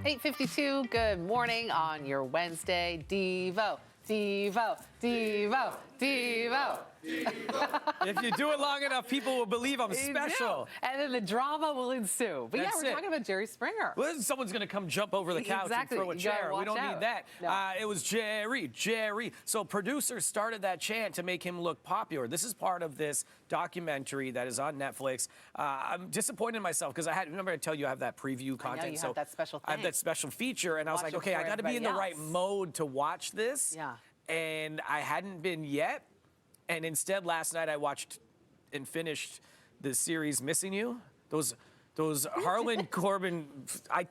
8:52, good morning on your Wednesday. Devo, Devo, Devo, Devo. If you do it long enough, people will believe I'm special. And then the drama will ensue. But That's we're talking about Jerry Springer. Well, someone's going to come jump over the couch and throw a chair. We don't need that. No. It was Jerry. So producers started that chant to make him look popular. This is part of this documentary that is on Netflix. I'm disappointed in myself because remember I tell you I have that preview content. I know you have that special thing. I have that special feature, and I was like, okay, I got to be in the right mode to watch this. Yeah. And I hadn't been yet. And instead, last night I watched and finished the series Missing You. Those Harlan Coben, I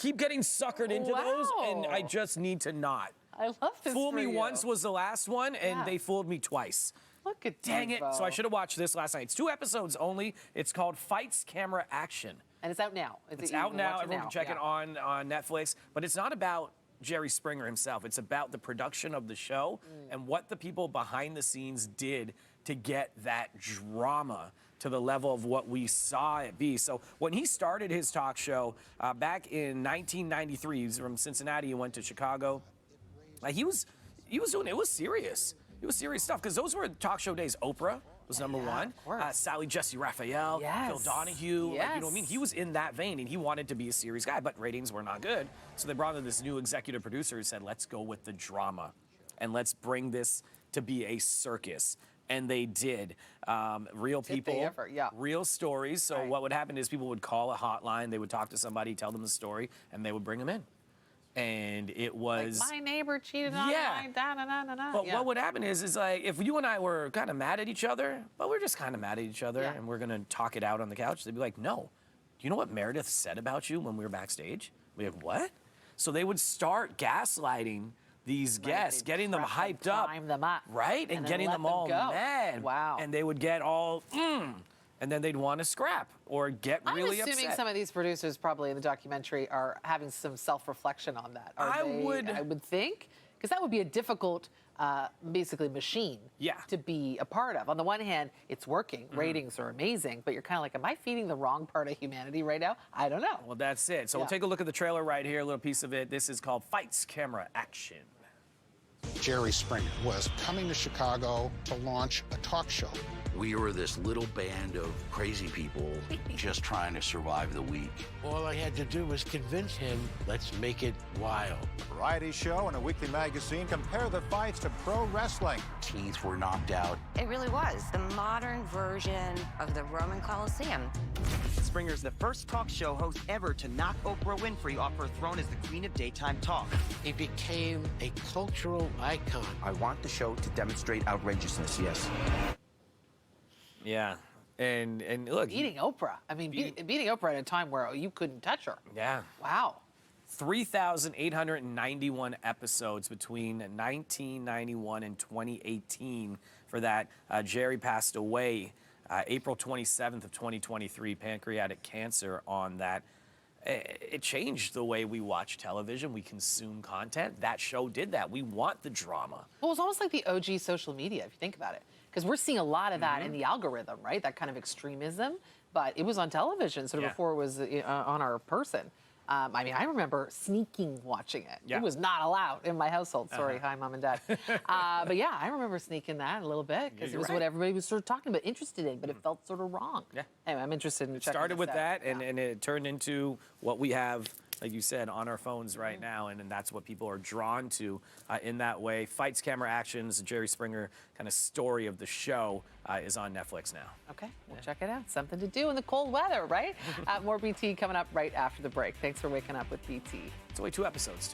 keep getting suckered into those, and I just need to not. I love this. Fool Me Once was the last one, and they fooled me twice. Look at Dang Devo. it. So I should have watched this last night. It's 2 episodes only. It's called Fights, Camera, Action. And it's out now. It's out now. Everyone can check it on Netflix. But it's not about Jerry Springer himself. It's about the production of the show and what the people behind the scenes did to get that drama to the level of what we saw it be. So when he started his talk show back in 1993, he's from Cincinnati, he went to Chicago. He was doing, it was serious. It was serious stuff because those were talk show days. Oprah was number one. Sally Jesse Raphael, Phil Donahue. Like, you know what I mean? He was in that vein, and he wanted to be a serious guy, but ratings were not good. So they brought in this new executive producer who said, let's go with the drama, and let's bring this to be a circus. And they did. Real people, real stories. So what would happen is people would call a hotline, they would talk to somebody, tell them the story, and they would bring them in. And it was like my neighbor cheated on my But what would happen is like if you and I were kind of mad at each other, but we're just kind of mad at each other, and we're gonna talk it out on the couch, they'd be like, no. Do you know what Meredith said about you when we were backstage? We'd be like, what? So they would start gaslighting these guests, getting them hyped up, prime them up, right, and getting them all mad. Wow. And they would get all and then they'd want to scrap or get really upset. I'm assuming some of these producers probably in the documentary are having some self-reflection on that. I would think, because that would be a difficult, basically, machine to be a part of. On the one hand, it's working. Ratings are amazing, but you're kind of like, am I feeding the wrong part of humanity right now? I don't know. Well, that's it. So we'll take a look at the trailer right here, a little piece of it. This is called Fights, Camera, Action. Jerry Springer was coming to Chicago to launch a talk show. We were this little band of crazy people just trying to survive the week. All I had to do was convince him, let's make it wild. Variety show and a weekly magazine compare the fights to pro wrestling. Teeth were knocked out. It really was the modern version of the Roman Coliseum. Springer's the first talk show host ever to knock Oprah Winfrey off her throne as the queen of daytime talk. He became a cultural icon. I want the show to demonstrate outrageousness, yes. Yeah, and look. Beating Oprah. I mean, beating Oprah at a time where you couldn't touch her. Yeah. Wow. 3,891 episodes between 1991 and 2018 for that. Jerry passed away April 27th of 2023, pancreatic cancer on that. It changed the way we watch television, we consume content. That show did that. We want the drama. Well, it's almost like the OG social media, if you think about it. Because we're seeing a lot of that in the algorithm, right? That kind of extremism. But it was on television sort of before it was on our person. I mean, I remember sneaking watching it. It was not allowed in my household. Sorry, hi, Mom and Dad. But yeah, I remember sneaking that a little bit because it was what everybody was sort of talking about, interested in, but it felt sort of wrong. Yeah. Anyway, I'm interested in checking this out. It started with that, and it turned into what we have, like you said, on our phones right now, and that's what people are drawn to in that way. Fights, Camera, Actions, Jerry Springer kind of story of the show is on Netflix now. Okay, we'll check it out. Something to do in the cold weather, right? More BT coming up right after the break. Thanks for waking up with BT. It's only 2 episodes, too.